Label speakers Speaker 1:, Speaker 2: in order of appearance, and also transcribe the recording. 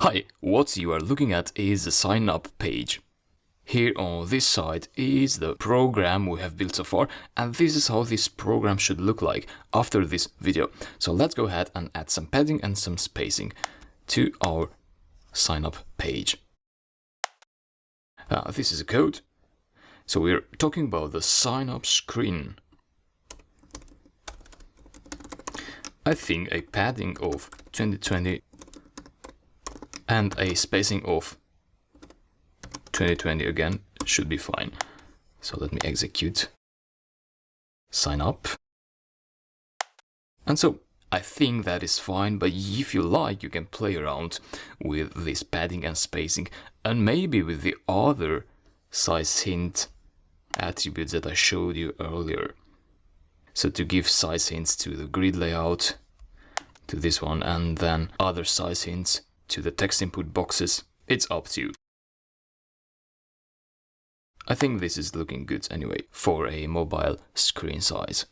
Speaker 1: Hi, what you are looking at is the sign up page. Here on this side is the program we have built so far, and this is how this program should look like after this video. So let's go ahead and add some padding and some spacing to our sign up page. This is a code. So we're talking about the sign up screen. I think a padding of 2020 and a spacing of 2020 again should be fine. So let me execute, sign up. And so I think that is fine, but if you like, you can play around with this padding and spacing and maybe with the other size hint attributes that I showed you earlier. So to give size hints to the grid layout, to this one, and then other size hints to the text input boxes, it's up to you. I think this is looking good anyway for a mobile screen size.